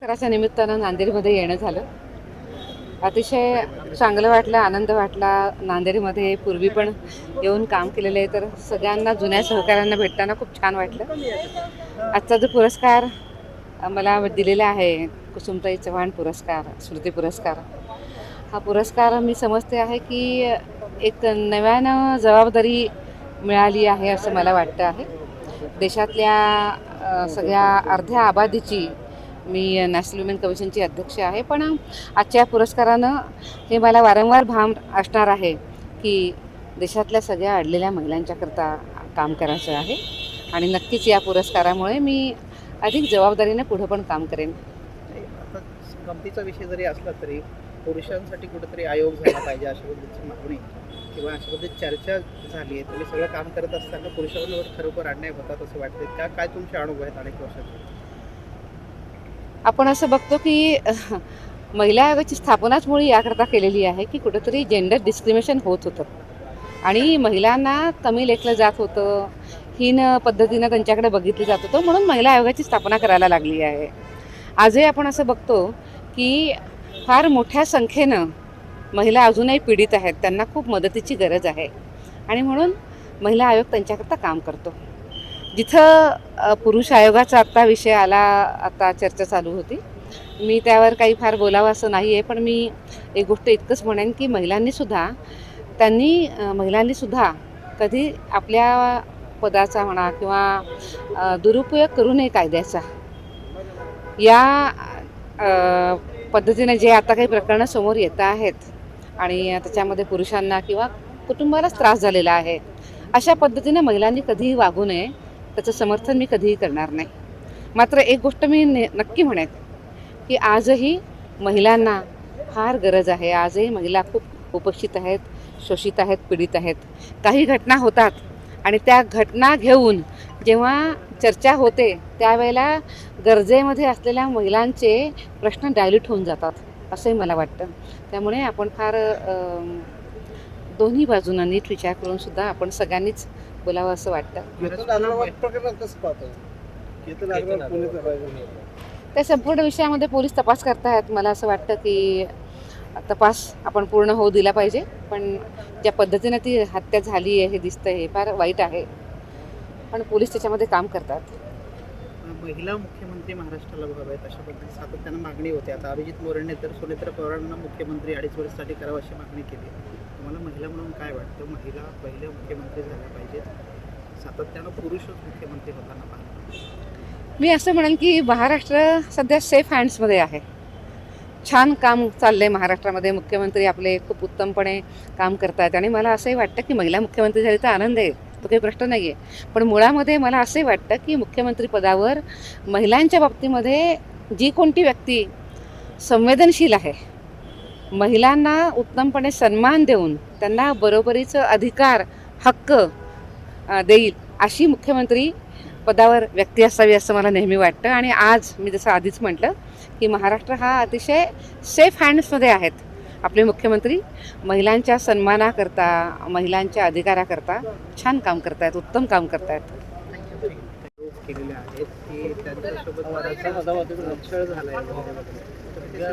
पुरस्काराच्या निमित्तानं नांदेडमध्ये येणं झालं. अतिशय चांगलं वाटलं, आनंद वाटला. नांदेडमध्ये पूर्वी पण येऊन काम केलेलं आहे, तर सगळ्यांना जुन्या सहकाऱ्यांना भेटताना खूप छान वाटलं. आजचा जो पुरस्कार मला दिलेला आहे, कुसुमताई चव्हाण पुरस्कार, स्मृती पुरस्कार, हा पुरस्कार मी समजते आहे की एक नव्यानं जबाबदारी मिळाली आहे असं मला वाटतं आहे. देशातल्या सगळ्या अर्ध्या आबादीची मी नॅशनल वुमेन कमिशनची अध्यक्ष आहे, पण आजच्या पुरस्कारानं हे मला वारंवार भान असणार आहे की देशातल्या सगळ्या अडलेल्या महिलांच्याकरता काम करायचं आहे. आणि नक्कीच या पुरस्कारामुळे मी अधिक जबाबदारीने पुढे पण काम करेन. आता गमतीचा विषय जरी असला तरी पुरुषांसाठी कुठेतरी आयोग झाला पाहिजे अशा पद्धतीची मागणी किंवा अशा पद्धतीची चर्चा झाली आहे. तुम्ही सगळं काम करत असताना पुरुषांवर खरोखर अन्याय होतात असं वाटतं का? काय तुमचे अनुभव आहेत अनेक वर्षाचे? आपण असं बघतो की महिला आयोगाची स्थापनाच मुळी याकरता केलेली आहे की कुठेतरी जेंडर डिस्क्रिमिनेशन होत होतं आणि महिलांना कमी लेखलं जात होतं, हीन पद्धतीनं त्यांच्याकडे बघितलं जात होतं, म्हणून महिला आयोगाची स्थापना करायला लागली आहे. आजही आपण असं बघतो की फार मोठ्या संख्येनं महिला अजूनही पीडित आहेत, त्यांना खूप मदतीची गरज आहे आणि म्हणून महिला आयोग त्यांच्याकरता काम करतो. जिथं पुरुष आयोगाचा आत्ता विषय आला, आता चर्चा चालू होती, मी त्यावर काही फार बोलावं असं नाही आहे, पण मी एक गोष्ट इतकंच म्हणेन की महिलांनीसुद्धा कधी आपल्या पदाचा म्हणा किंवा दुरुपयोग करू नये कायद्याचा. या पद्धतीने जे आता काही प्रकरणं समोर येत आहेत आणि त्याच्यामध्ये पुरुषांना किंवा कुटुंबालाच त्रास झालेला आहे, अशा पद्धतीने महिलांनी कधीही वागू नये, त्याचं समर्थन मी कधीही करणार नाही. मात्र एक गोष्ट मी नक्की म्हणेन की आजही महिलांना फार गरज आहे. आजही महिला खूप उपेक्षित आहेत, शोषित आहेत, पीडित आहेत. काही घटना होतात आणि त्या घटना घेऊन जेव्हा चर्चा होते त्यावेळेला गरजेमध्ये असलेल्या महिलांचे प्रश्न डायल्यूट होऊन जातात असंही मला वाटतं. त्यामुळे आपण फार दोन्ही बाजूंना नीट विचार करून सुद्धा आपण सगळ्यांनीच बोलावं असं वाटतं. त्या संपूर्ण विषयामध्ये पोलीस तपास करतायत. मला असं वाटतं की तपास आपण पूर्ण होऊ दिला पाहिजे, पण ज्या पद्धतीनं ती हत्या झाली आहे हे दिसतं, हे फार वाईट आहे, पण पोलीस त्याच्यामध्ये काम करतात. महिला मुख्यमंत्री महाराष्ट्राला व्हाव्यात अशा पद्धतीने सातत्यानं मागणी होते. आता अभिजित मोरेंनी तर सुनेत्रा पवारांना मुख्यमंत्री 2.5 वर्षासाठी करावं अशी मागणी केली. तुम्हाला महिला म्हणून काय वाटतं? महिला पहिल्या मुख्यमंत्री झाल्या पाहिजेत, सातत्यानं पुरुषच मुख्यमंत्री होताना पाहतो. मी असं म्हणेन की महाराष्ट्र सध्या सेफ हँड्समध्ये आहे. छान काम चाललं आहे महाराष्ट्रामध्ये. मुख्यमंत्री आपले खूप उत्तमपणे काम करतात आणि मला असंही वाटतं की महिला मुख्यमंत्री झाली तर आनंद आहे, तो काही प्रश्न नाही आहे. पण मुळामध्ये मला असंही वाटतं की मुख्यमंत्री पदावर महिलांच्या बाबतीमध्ये जी कोणती व्यक्ती संवेदनशील आहे, महिलांना उत्तमपणे सन्मान देऊन त्यांना बरोबरीचं अधिकार, हक्क देईल अशी मुख्यमंत्री पदावर व्यक्ती असावी असं मला नेहमी वाटतं. आणि आज मी जसं आधीच म्हटलं की महाराष्ट्र हा अतिशय सेफ हँड्समध्ये आहेत. आपले मुख्यमंत्री महिलांच्या सन्मानाकरता, महिलांच्या अधिकाराकरता छान काम करतायत, उत्तम काम करतायत. केलेले आहेत की त्यांच्यासोबत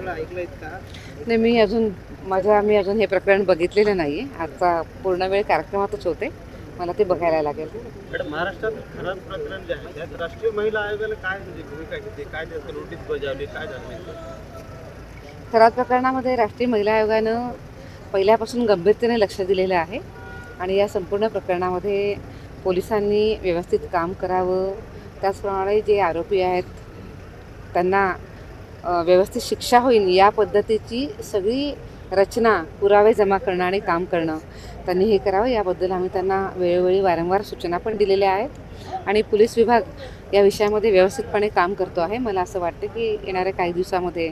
ऐकलंय का? नाही, मी अजून हे प्रकरण बघितलेलं नाही आहे. आजचा पूर्ण वेळ कार्यक्रमातच होते, मला ते बघायला लागेल. मॅडम, महाराष्ट्रात खराब प्रकरण जे आहे त्यात राष्ट्रीय महिला आयोगाला काय भूमिका घेते, काय त्याचं नोटीस बजावली, काय झालं? खराब प्रकरणामध्ये राष्ट्रीय महिला आयोगानं पहिल्यापासून गंभीरतेने लक्ष दिलेलं आहे आणि या संपूर्ण प्रकरणामध्ये पोलिसांनी व्यवस्थित काम करावं. त्याचप्रमाणे जे आरोपी आहेत त्यांना व्यवस्थित शिक्षा होईल या पद्धतीची सगळी रचना, पुरावे जमा करणं आणि काम करणं त्यांनी हे करावं. याबद्दल आम्ही त्यांना वेळोवेळी वारंवार सूचना पण दिलेल्या आहेत आणि पोलीस विभाग या विषयामध्ये व्यवस्थितपणे काम करतो आहे. मला असं वाटतं की येणाऱ्या काही दिवसामध्ये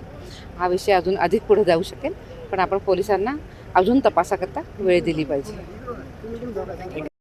हा विषय अजून अधिक पुढे जाऊ शकेल, पण आपण पोलिसांना अजून तपासाकरता वेळ दिली पाहिजे.